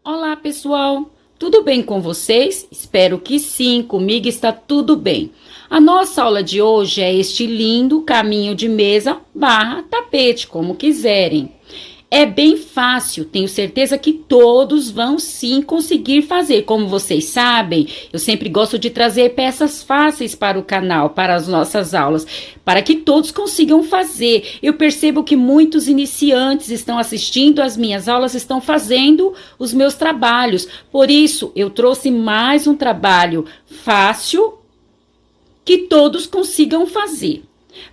Olá, pessoal! Tudo bem com vocês? Espero que sim, comigo está tudo bem. A nossa aula de hoje é este lindo caminho de mesa barra tapete, como quiserem. É bem fácil, tenho certeza que todos vão sim conseguir fazer. Como vocês sabem, eu sempre gosto de trazer peças fáceis para o canal, para as nossas aulas, para que todos consigam fazer. Eu percebo que muitos iniciantes estão assistindo às minhas aulas, estão fazendo os meus trabalhos. Por isso, eu trouxe mais um trabalho fácil que todos consigam fazer.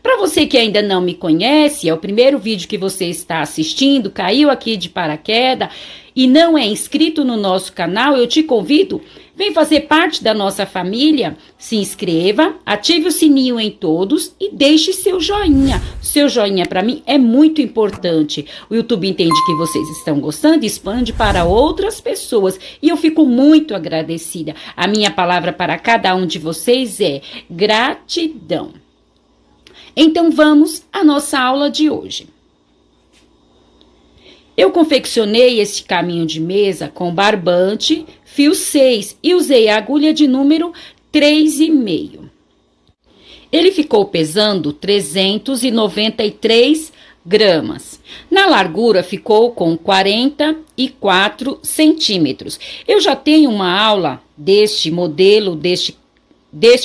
Para você que ainda não me conhece, é o primeiro vídeo que você está assistindo, caiu aqui de paraquedas e não é inscrito no nosso canal, eu te convido, vem fazer parte da nossa família, se inscreva, ative o sininho em todos e deixe seu joinha. Seu joinha para mim é muito importante. O YouTube entende que vocês estão gostando e expande para outras pessoas e eu fico muito agradecida. A minha palavra para cada um de vocês é gratidão. Então, vamos à nossa aula de hoje. Eu confeccionei este caminho de mesa com barbante, fio 6 e usei a agulha de número 3,5. Ele ficou pesando 393 gramas. Na largura ficou com 44 centímetros. Eu já tenho uma aula deste modelo, deste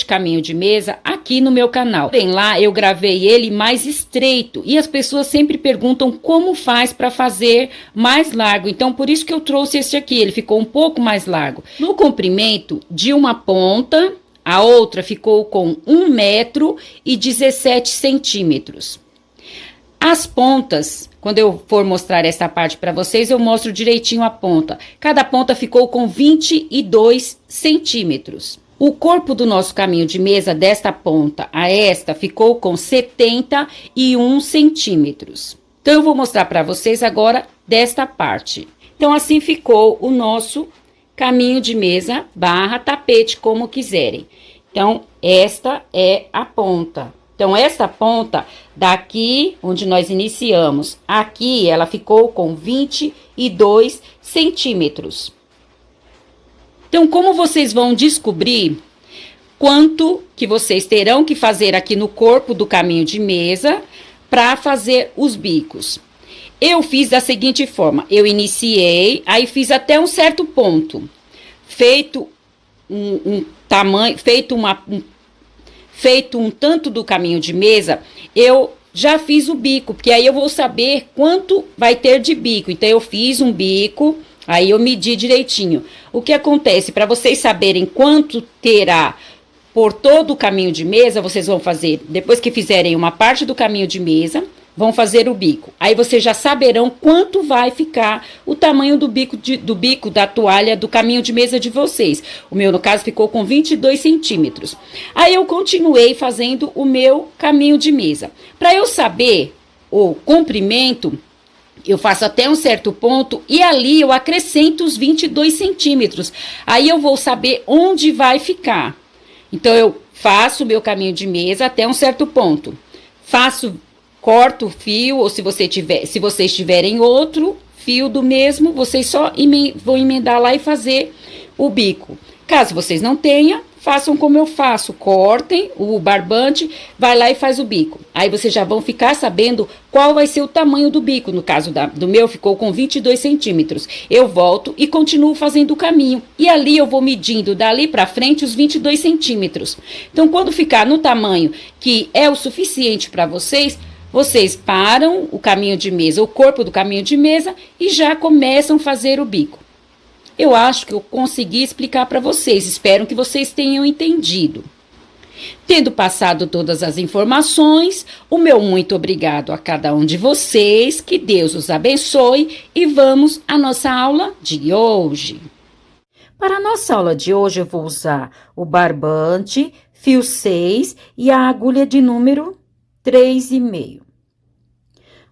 caminho de mesa aqui no meu canal. Bem, lá eu gravei ele mais estreito e as pessoas sempre perguntam como faz para fazer mais largo. Então, por isso que eu trouxe esse aqui, ele ficou um pouco mais largo. No comprimento de uma ponta, a outra ficou com 1,17 m. As pontas, quando eu for mostrar essa parte para vocês, eu mostro direitinho a ponta. Cada ponta ficou com 22 centímetros. O corpo do nosso caminho de mesa, desta ponta a esta, ficou com 71 centímetros. Então, eu vou mostrar para vocês agora desta parte. Então, assim ficou o nosso caminho de mesa barra tapete, como quiserem. Então, esta é a ponta. Então, esta ponta daqui, onde nós iniciamos, aqui ela ficou com 22 centímetros. Então, como vocês vão descobrir quanto que vocês terão que fazer aqui no corpo do caminho de mesa para fazer os bicos? Eu fiz da seguinte forma, eu iniciei, aí fiz até um certo ponto. Feito feito um tanto do caminho de mesa, eu já fiz o bico, porque aí eu vou saber quanto vai ter de bico. Então, eu fiz um bico. Aí eu medi direitinho. O que acontece? Para vocês saberem quanto terá por todo o caminho de mesa, vocês vão fazer, depois que fizerem uma parte do caminho de mesa, vão fazer o bico. Aí vocês já saberão quanto vai ficar o tamanho do bico da toalha do caminho de mesa de vocês. O meu, no caso, ficou com 22 centímetros. Aí eu continuei fazendo o meu caminho de mesa. Para eu saber o comprimento, eu faço até um certo ponto e ali eu acrescento os 22 centímetros. Aí eu vou saber onde vai ficar. Então, eu faço o meu caminho de mesa até um certo ponto. Corto o fio, ou se vocês tiverem outro fio do mesmo, vocês só vão emendar lá e fazer o bico. Caso vocês não tenham, façam como eu faço, cortem o barbante, vai lá e faz o bico. Aí vocês já vão ficar sabendo qual vai ser o tamanho do bico. No caso do meu, ficou com 22 centímetros. Eu volto e continuo fazendo o caminho. E ali eu vou medindo dali pra frente os 22 centímetros. Então, quando ficar no tamanho que é o suficiente para vocês, vocês param o caminho de mesa, o corpo do caminho de mesa e já começam a fazer o bico. Eu acho que eu consegui explicar para vocês, espero que vocês tenham entendido. Tendo passado todas as informações, o meu muito obrigado a cada um de vocês, que Deus os abençoe e vamos à nossa aula de hoje. Para a nossa aula de hoje eu vou usar o barbante, fio 6 e a agulha de número 3,5.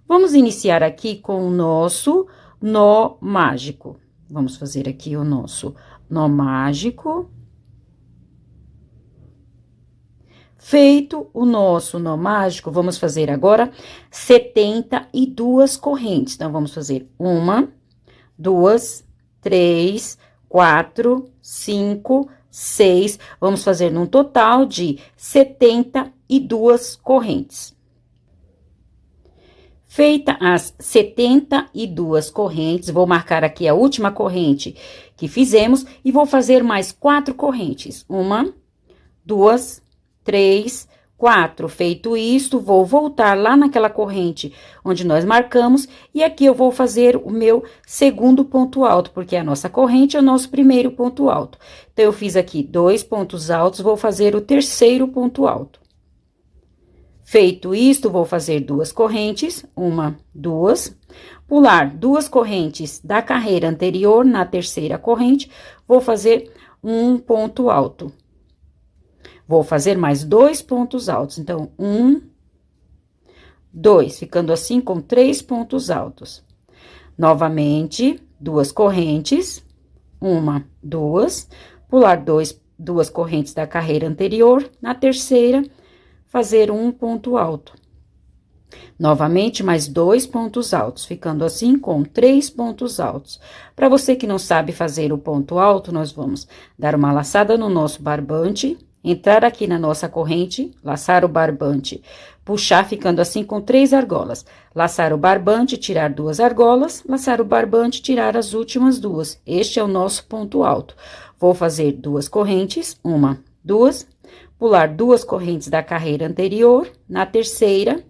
Vamos iniciar aqui com o nosso nó mágico. Vamos fazer aqui o nosso nó mágico. Feito o nosso nó mágico, vamos fazer agora 72 correntes. Então, vamos fazer 1, 2, 3, 4, 5, 6. Vamos fazer num total de 72 correntes. Feita as 72 correntes, vou marcar aqui a última corrente que fizemos e vou fazer mais 4 correntes. 1, 2, 3, 4. Feito isto, vou voltar lá naquela corrente onde nós marcamos e aqui eu vou fazer o meu segundo ponto alto, porque a nossa corrente é o nosso primeiro ponto alto. Então, eu fiz aqui 2 pontos altos, vou fazer o terceiro ponto alto. Feito isto, vou fazer 2 correntes, 1, 2, pular 2 correntes da carreira anterior na terceira corrente, vou fazer um ponto alto. Vou fazer mais 2 pontos altos, então, 1, 2, ficando assim com 3 pontos altos. Novamente, 2 correntes, 1, 2, pular 2 correntes da carreira anterior, na terceira, fazer um ponto alto. Novamente, mais 2 pontos altos, ficando assim com 3 pontos altos. Para você que não sabe fazer o ponto alto, nós vamos dar uma laçada no nosso barbante, entrar aqui na nossa corrente, laçar o barbante, puxar, ficando assim com 3 argolas. Laçar o barbante, tirar 2 argolas, laçar o barbante, tirar as últimas 2. Este é o nosso ponto alto. Vou fazer 2 correntes, 1, 2, pular 2 correntes da carreira anterior, na terceira,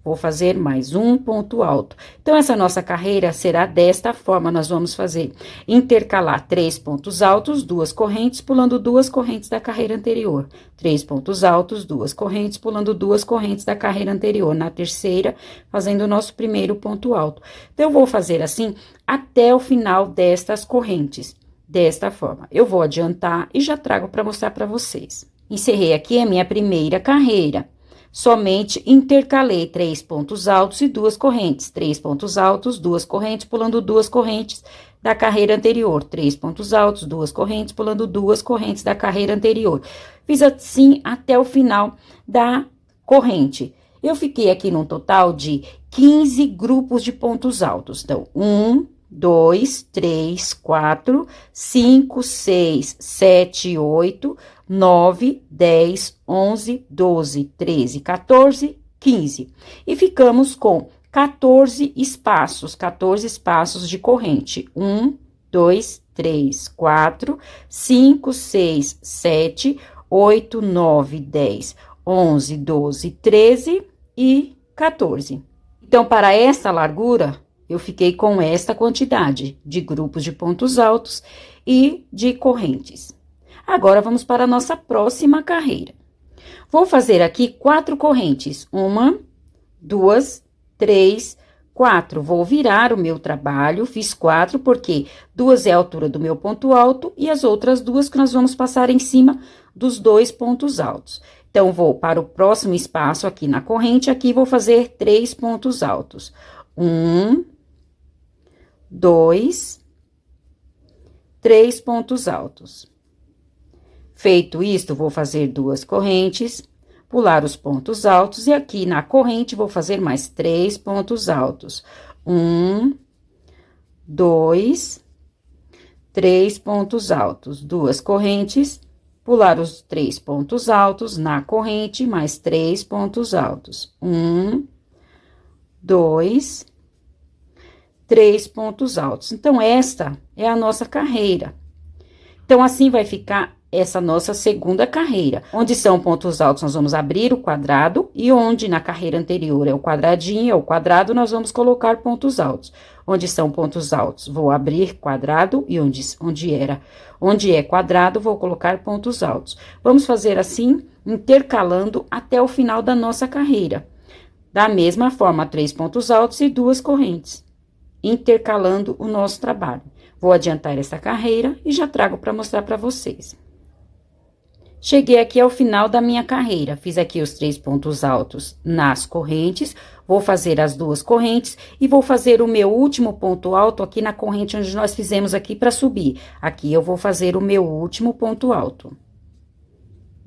vou fazer mais um ponto alto. Então, essa nossa carreira será desta forma, nós vamos fazer intercalar 3 pontos altos, 2 correntes, pulando 2 correntes da carreira anterior. 3 pontos altos, 2 correntes, pulando 2 correntes da carreira anterior. Na terceira, fazendo o nosso primeiro ponto alto. Então, eu vou fazer assim até o final destas correntes, desta forma. Eu vou adiantar e já trago para mostrar para vocês. Encerrei aqui a minha primeira carreira. Somente intercalei 3 pontos altos e 2 correntes. 3 pontos altos, 2 correntes, pulando 2 correntes da carreira anterior. 3 pontos altos, 2 correntes, pulando 2 correntes da carreira anterior. Fiz assim até o final da corrente. Eu fiquei aqui num total de 15 grupos de pontos altos. Então, 1, 2, 3, 4, 5, 6, 7, 8, 9, 10, 11, 12, 13, 14, 15. E ficamos com 14 espaços de corrente. 1, 2, 3, 4, 5, 6, 7, 8, 9, 10, 11, 12, 13 e 14. Então, para esta largura, eu fiquei com esta quantidade de grupos de pontos altos e de correntes. Agora, vamos para a nossa próxima carreira. Vou fazer aqui 4 correntes. 1, 2, 3, 4. Vou virar o meu trabalho, fiz 4, porque 2 é a altura do meu ponto alto e as outras 2 que nós vamos passar em cima dos 2 pontos altos. Então, vou para o próximo espaço aqui na corrente, aqui vou fazer 3 pontos altos. 1, 2, 3 pontos altos. Feito isto, vou fazer 2 correntes, pular os pontos altos e aqui na corrente vou fazer mais 3 pontos altos. 1, 2, 3 pontos altos, 2 correntes, pular os 3 pontos altos na corrente, mais 3 pontos altos. 1, 2, 3 pontos altos. Então, esta é a nossa carreira. Então, assim vai ficar essa nossa segunda carreira. Onde são pontos altos, nós vamos abrir o quadrado, e onde na carreira anterior é o quadradinho, é o quadrado, nós vamos colocar pontos altos. Onde são pontos altos, vou abrir quadrado, e onde é quadrado, vou colocar pontos altos. Vamos fazer assim, intercalando até o final da nossa carreira. Da mesma forma, 3 pontos altos e 2 correntes, intercalando o nosso trabalho. Vou adiantar essa carreira e já trago para mostrar para vocês. Cheguei aqui ao final da minha carreira, fiz aqui os 3 pontos altos nas correntes, vou fazer as 2 correntes e vou fazer o meu último ponto alto aqui na corrente onde nós fizemos aqui para subir. Aqui eu vou fazer o meu último ponto alto.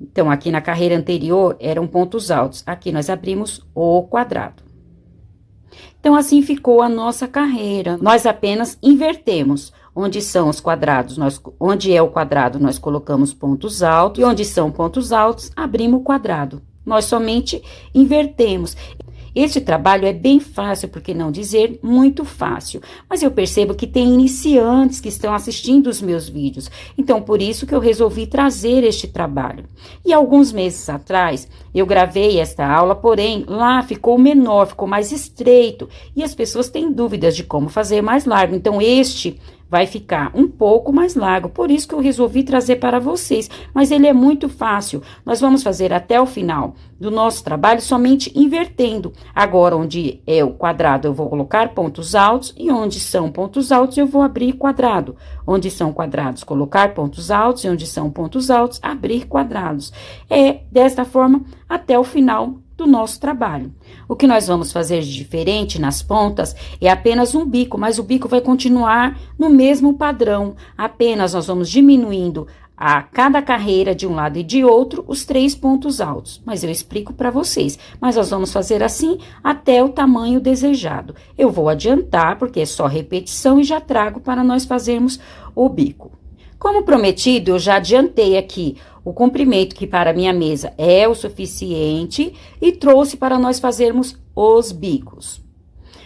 Então, aqui na carreira anterior eram pontos altos, aqui nós abrimos o quadrado. Então, assim ficou a nossa carreira. Nós apenas invertemos. onde são os quadrados, onde é o quadrado, nós colocamos pontos altos, e onde são pontos altos, abrimos o quadrado. Nós somente invertemos. Este trabalho é bem fácil, por que não dizer muito fácil, mas eu percebo que tem iniciantes que estão assistindo os meus vídeos, então por isso que eu resolvi trazer este trabalho. E alguns meses atrás eu gravei esta aula, porém lá ficou menor, ficou mais estreito, e as pessoas têm dúvidas de como fazer mais largo, então este vai ficar um pouco mais largo, por isso que eu resolvi trazer para vocês, mas ele é muito fácil. Nós vamos fazer até o final do nosso trabalho somente invertendo. Agora, onde é o quadrado, eu vou colocar pontos altos, e onde são pontos altos, eu vou abrir quadrado. Onde são quadrados, colocar pontos altos, e onde são pontos altos, abrir quadrados. É desta forma até o final do nosso trabalho. O que nós vamos fazer de diferente nas pontas é apenas um bico, mas o bico vai continuar no mesmo padrão, apenas nós vamos diminuindo a cada carreira de um lado e de outro os 3 pontos altos, mas eu explico para vocês, mas nós vamos fazer assim até o tamanho desejado. Eu vou adiantar, porque é só repetição, e já trago para nós fazermos o bico. Como prometido, eu já adiantei aqui o comprimento que para minha mesa é o suficiente e trouxe para nós fazermos os bicos.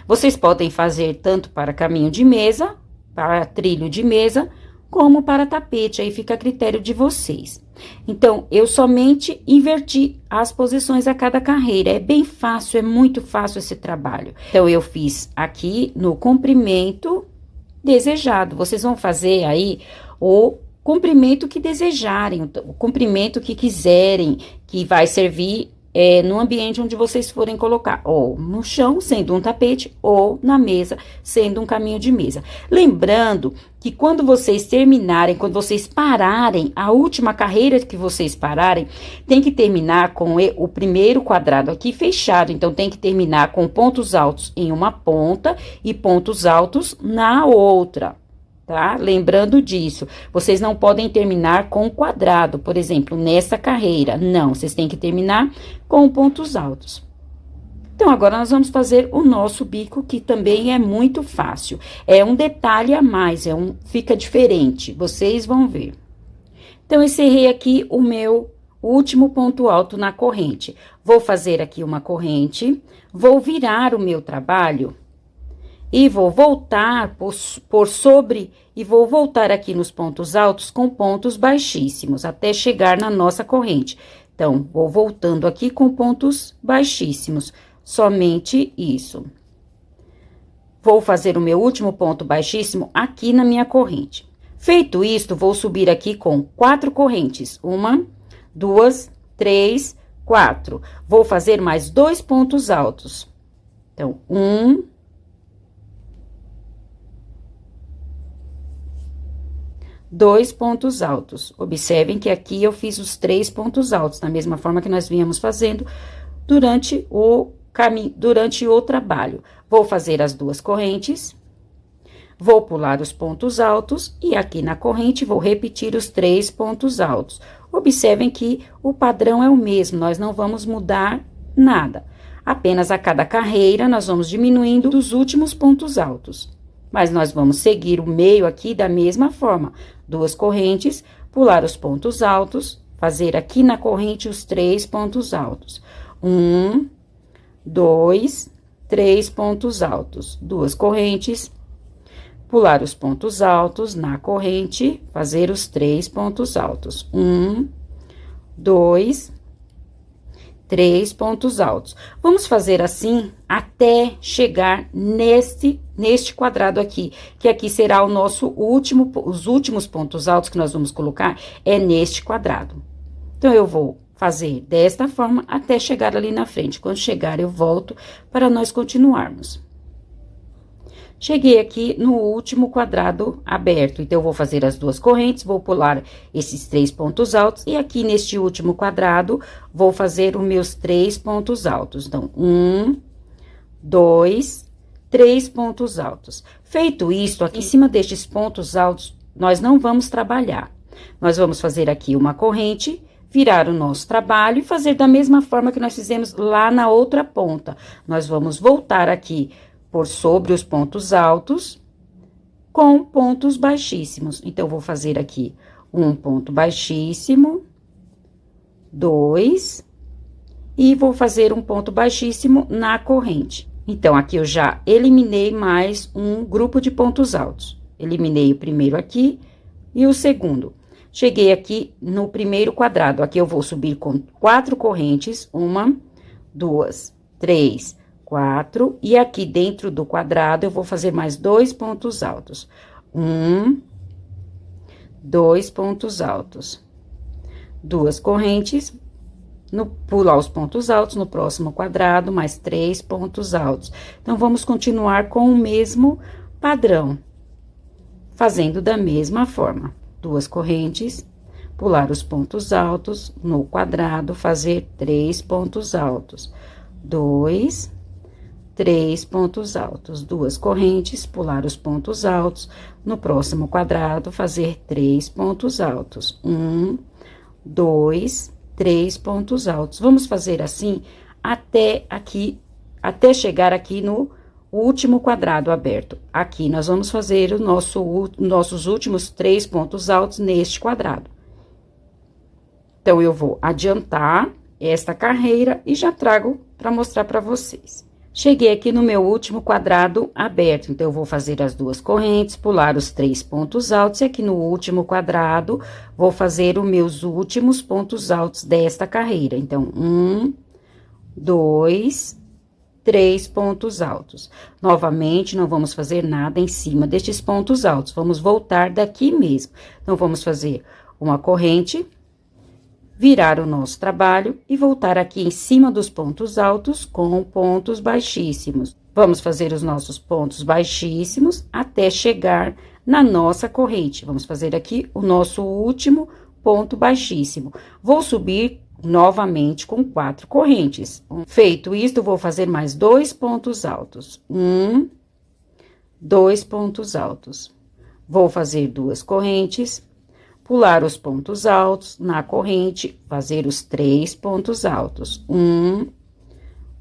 Vocês podem fazer tanto para caminho de mesa, para trilho de mesa, como para tapete, aí fica a critério de vocês. Então, eu somente inverti as posições a cada carreira, é bem fácil, é muito fácil esse trabalho. Então, eu fiz aqui no comprimento desejado, vocês vão fazer aí o comprimento que desejarem, o comprimento que quiserem, que vai servir no ambiente onde vocês forem colocar, ou no chão, sendo um tapete, ou na mesa, sendo um caminho de mesa. Lembrando que quando vocês terminarem, quando vocês pararem, a última carreira que vocês pararem, tem que terminar com o primeiro quadrado aqui fechado, então tem que terminar com pontos altos em uma ponta e pontos altos na outra. Tá? Lembrando disso, vocês não podem terminar com quadrado, por exemplo, nessa carreira. Não, vocês têm que terminar com pontos altos. Então, agora nós vamos fazer o nosso bico, que também é muito fácil. É um detalhe a mais, fica diferente, vocês vão ver. Então, eu encerrei aqui o meu último ponto alto na corrente. Vou fazer aqui uma corrente, vou virar o meu trabalho e vou voltar por sobre, e vou voltar aqui nos pontos altos com pontos baixíssimos, até chegar na nossa corrente. Então, vou voltando aqui com pontos baixíssimos, somente isso. Vou fazer o meu último ponto baixíssimo aqui na minha corrente. Feito isto, vou subir aqui com 4 correntes. 1, 2, 3, 4. Vou fazer mais 2 pontos altos. Então, 1, 2 pontos altos. Observem que aqui eu fiz os 3 pontos altos, da mesma forma que nós vínhamos fazendo durante o caminho, durante o trabalho. Vou fazer as 2 correntes, vou pular os pontos altos e aqui na corrente vou repetir os 3 pontos altos. Observem que o padrão é o mesmo, nós não vamos mudar nada. Apenas a cada carreira nós vamos diminuindo dos últimos pontos altos. Mas nós vamos seguir o meio aqui da mesma forma. 2 correntes, pular os pontos altos, fazer aqui na corrente os 3 pontos altos. 1, 2, 3 pontos altos. 2 correntes, pular os pontos altos na corrente, fazer os 3 pontos altos. 1, 2, 3 pontos altos. Vamos fazer assim até chegar neste quadrado aqui, que aqui será o nosso os últimos pontos altos que nós vamos colocar é neste quadrado. Então, eu vou fazer desta forma até chegar ali na frente. Quando chegar, eu volto para nós continuarmos. Cheguei aqui no último quadrado aberto, então, eu vou fazer as 2 correntes, vou pular esses 3 pontos altos, e aqui neste último quadrado, vou fazer os meus 3 pontos altos. Então, 1, 2, 3 pontos altos. Feito isso, aqui em cima destes pontos altos, nós não vamos trabalhar. Nós vamos fazer aqui uma corrente, virar o nosso trabalho e fazer da mesma forma que nós fizemos lá na outra ponta. Nós vamos voltar aqui por sobre os pontos altos, com pontos baixíssimos. Então, vou fazer aqui um ponto baixíssimo, 2, e vou fazer um ponto baixíssimo na corrente. Então, aqui eu já eliminei mais um grupo de pontos altos. Eliminei o primeiro aqui e o segundo. Cheguei aqui no primeiro quadrado. Aqui eu vou subir com 4 correntes, 1, 2, 3, 4. E aqui dentro do quadrado eu vou fazer mais 2 pontos altos. 1, 2 pontos altos. 2 correntes. Pular os pontos altos no próximo quadrado, mais 3 pontos altos. Então, vamos continuar com o mesmo padrão, fazendo da mesma forma. 2 correntes, pular os pontos altos no quadrado, fazer 3 pontos altos. 2, 3 pontos altos. 2 correntes, pular os pontos altos no próximo quadrado, fazer 3 pontos altos. 1, 2, 3 pontos altos. Vamos fazer assim até aqui, até chegar aqui no último quadrado aberto. Aqui nós vamos fazer nossos últimos 3 pontos altos neste quadrado. Então, eu vou adiantar esta carreira e já trago para mostrar para vocês. Cheguei aqui no meu último quadrado aberto, então, eu vou fazer as 2 correntes, pular os 3 pontos altos, e aqui no último quadrado, vou fazer os meus últimos pontos altos desta carreira. Então, 1, 2, 3 pontos altos. Novamente, não vamos fazer nada em cima destes pontos altos, vamos voltar daqui mesmo. Então, vamos fazer uma corrente, virar o nosso trabalho e voltar aqui em cima dos pontos altos com pontos baixíssimos. Vamos fazer os nossos pontos baixíssimos até chegar na nossa corrente. Vamos fazer aqui o nosso último ponto baixíssimo. Vou subir novamente com 4 correntes. Feito isto, vou fazer mais 2 pontos altos. 1, 2 pontos altos. Vou fazer 2 correntes, pular os pontos altos na corrente, fazer os 3 pontos altos. 1,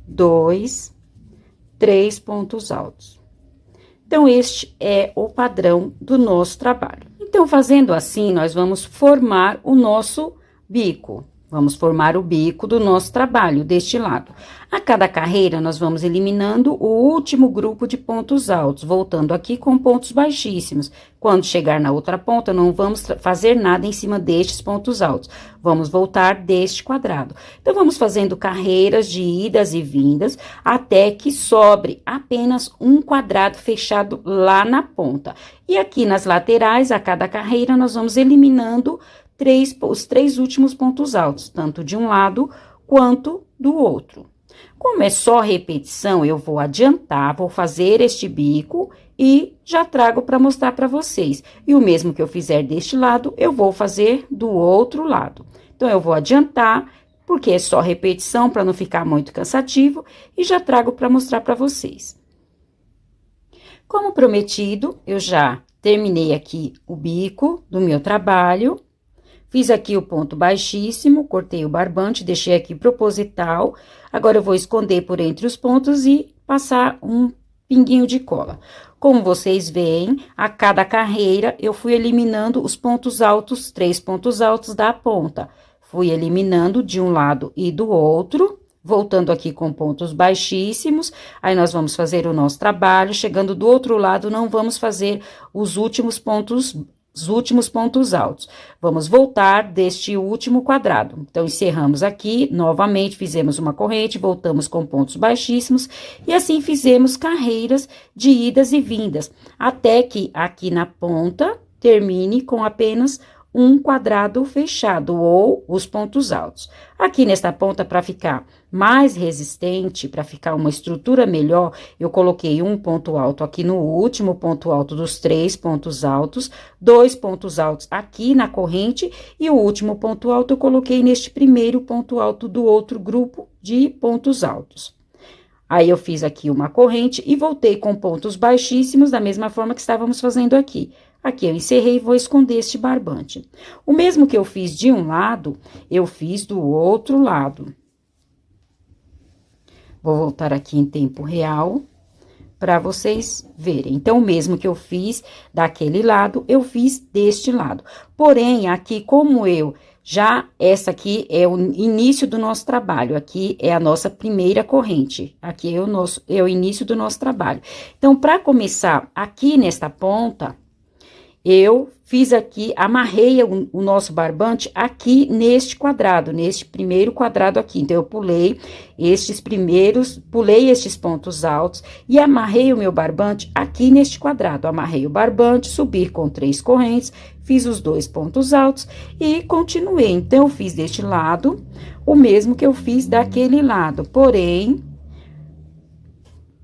2, 3 pontos altos. Então, este é o padrão do nosso trabalho. Então, fazendo assim, nós vamos formar o nosso bico. Vamos formar o bico do nosso trabalho, deste lado. A cada carreira, nós vamos eliminando o último grupo de pontos altos, voltando aqui com pontos baixíssimos. Quando chegar na outra ponta, não vamos fazer nada em cima destes pontos altos. Vamos voltar deste quadrado. Então, vamos fazendo carreiras de idas e vindas, até que sobre apenas um quadrado fechado lá na ponta. E aqui nas laterais, a cada carreira, nós vamos eliminando os 3 últimos pontos altos, tanto de um lado quanto do outro. Como é só repetição, eu vou adiantar, vou fazer este bico e já trago para mostrar para vocês. E o mesmo que eu fizer deste lado, eu vou fazer do outro lado. Então, eu vou adiantar, porque é só repetição, para não ficar muito cansativo, e já trago para mostrar para vocês. Como prometido, eu já terminei aqui o bico do meu trabalho. Fiz aqui o ponto baixíssimo, cortei o barbante, deixei aqui proposital. Agora, eu vou esconder por entre os pontos e passar um pinguinho de cola. Como vocês veem, a cada carreira, eu fui eliminando os pontos altos, 3 pontos altos da ponta. Fui eliminando de um lado e do outro, voltando aqui com pontos baixíssimos. Aí, nós vamos fazer o nosso trabalho. Chegando do outro lado, não vamos fazer os últimos pontos altos. Vamos voltar deste último quadrado. Então, encerramos aqui, novamente, fizemos uma corrente, voltamos com pontos baixíssimos, e assim fizemos carreiras de idas e vindas, até que aqui na ponta termine com apenas um quadrado fechado, ou os pontos altos. Aqui nesta ponta, para ficar mais resistente, para ficar uma estrutura melhor, eu coloquei um ponto alto aqui no último ponto alto dos 3 pontos altos, 2 pontos altos aqui na corrente, e o último ponto alto eu coloquei neste primeiro ponto alto do outro grupo de pontos altos. Aí, eu fiz aqui uma corrente e voltei com pontos baixíssimos, da mesma forma que estávamos fazendo aqui. Aqui eu encerrei e vou esconder este barbante. O mesmo que eu fiz de um lado, eu fiz do outro lado. Vou voltar aqui em tempo real. para vocês verem. Então, o mesmo que eu fiz daquele lado, eu fiz deste lado. Porém, aqui, como essa aqui é o início do nosso trabalho, aqui é a nossa primeira corrente, aqui é o início do nosso trabalho. Então, para começar aqui nesta ponta, eu fiz aqui, amarrei o nosso barbante aqui neste quadrado, neste primeiro quadrado aqui. Então, eu pulei estes pontos altos e amarrei o meu barbante aqui neste quadrado. Amarrei o barbante, subi com 3 correntes, fiz os 2 pontos altos e continuei. Então, eu fiz deste lado o mesmo que eu fiz daquele lado, porém,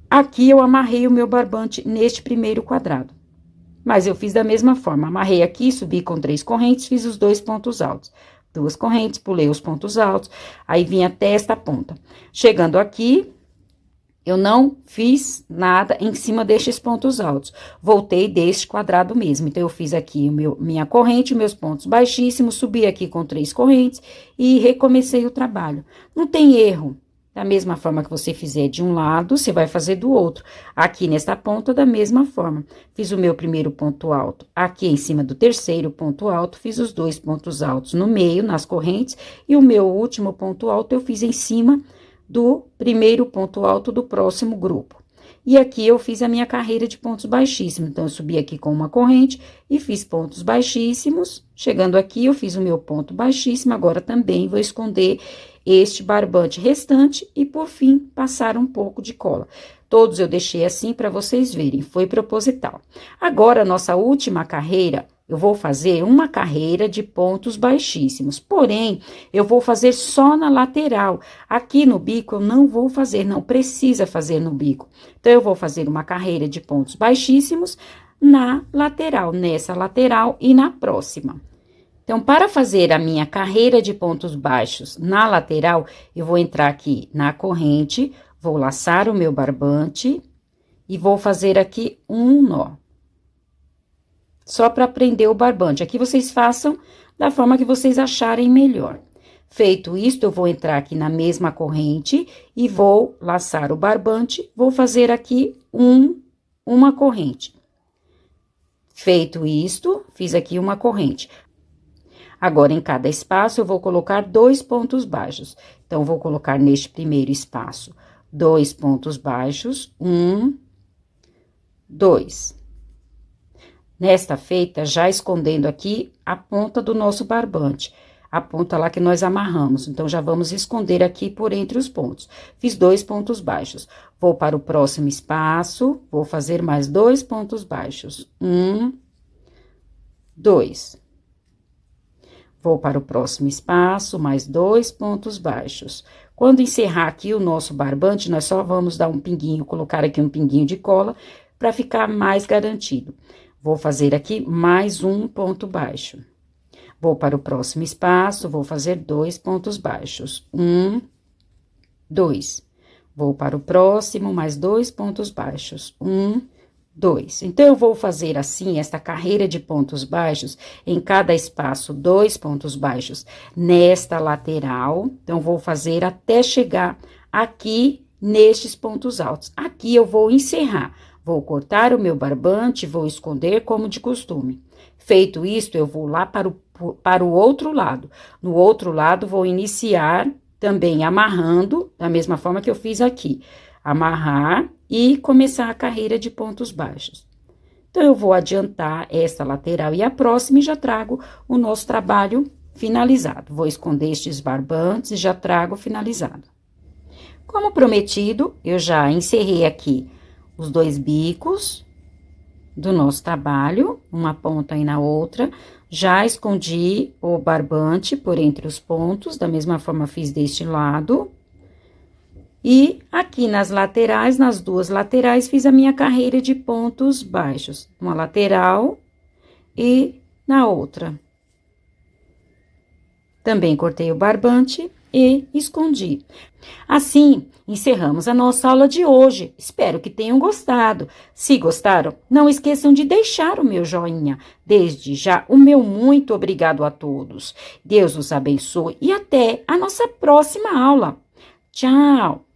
aqui eu amarrei o meu barbante neste primeiro quadrado. Mas eu fiz da mesma forma, amarrei aqui, subi com 3 correntes, fiz os 2 pontos altos. 2 correntes, pulei os pontos altos, aí vim até esta ponta. Chegando aqui, eu não fiz nada em cima destes pontos altos. Voltei deste quadrado mesmo. Então, eu fiz aqui minha corrente, meus pontos baixíssimos, subi aqui com 3 correntes e recomecei o trabalho. Não tem erro. Da mesma forma que você fizer de um lado, você vai fazer do outro. Aqui nesta ponta, da mesma forma. Fiz o meu primeiro ponto alto aqui em cima do terceiro ponto alto, fiz os 2 pontos altos no meio, nas correntes, e o meu último ponto alto eu fiz em cima do primeiro ponto alto do próximo grupo. E aqui eu fiz a minha carreira de pontos baixíssimos. Então, eu subi aqui com uma corrente e fiz pontos baixíssimos. Chegando aqui, eu fiz o meu ponto baixíssimo. Agora, também vou esconder este barbante restante e, por fim, passar um pouco de cola. Todos eu deixei assim para vocês verem, foi proposital. Agora, nossa última carreira, eu vou fazer uma carreira de pontos baixíssimos, porém, eu vou fazer só na lateral. Aqui no bico, eu não vou fazer, não precisa fazer no bico. Então, eu vou fazer uma carreira de pontos baixíssimos na lateral, nessa lateral e na próxima. Então, para fazer a minha carreira de pontos baixos na lateral, eu vou entrar aqui na corrente, vou laçar o meu barbante e vou fazer aqui um nó. Só para prender o barbante. Aqui vocês façam da forma que vocês acharem melhor. Feito isto, eu vou entrar aqui na mesma corrente e vou laçar o barbante, vou fazer aqui uma corrente. Feito isto, fiz aqui uma corrente. Agora, em cada espaço, eu vou colocar 2 pontos baixos. Então, vou colocar neste primeiro espaço 2 pontos baixos, 1, 2. Nesta feita, já escondendo aqui a ponta do nosso barbante, a ponta lá que nós amarramos. Então, já vamos esconder aqui por entre os pontos. Fiz 2 pontos baixos. Vou para o próximo espaço, vou fazer mais 2 pontos baixos. 1, 2. Vou para o próximo espaço, mais 2 pontos baixos. Quando encerrar aqui o nosso barbante, nós só vamos dar um pinguinho, colocar aqui um pinguinho de cola, para ficar mais garantido. Vou fazer aqui mais um ponto baixo. Vou para o próximo espaço, vou fazer 2 pontos baixos. 1, 2. Vou para o próximo, mais 2 pontos baixos. 1, 2. Então, eu vou fazer assim, esta carreira de pontos baixos, em cada espaço, 2 pontos baixos nesta lateral. Então, vou fazer até chegar aqui nestes pontos altos. Aqui, eu vou encerrar. Vou cortar o meu barbante, vou esconder como de costume. Feito isto, eu vou lá para o outro lado. No outro lado, vou iniciar também amarrando, da mesma forma que eu fiz aqui. Amarrar e começar a carreira de pontos baixos. Então, eu vou adiantar esta lateral e a próxima e já trago o nosso trabalho finalizado. Vou esconder estes barbantes e já trago finalizado. Como prometido, eu já encerrei aqui os 2 bicos do nosso trabalho, uma ponta e na outra. Já escondi o barbante por entre os pontos, da mesma forma fiz deste lado. E aqui nas laterais, nas 2 laterais, fiz a minha carreira de pontos baixos. Uma lateral e na outra. Também cortei o barbante e escondi. Assim, encerramos a nossa aula de hoje. Espero que tenham gostado. Se gostaram, não esqueçam de deixar o meu joinha. Desde já, o meu muito obrigado a todos. Deus os abençoe e até a nossa próxima aula. Tchau!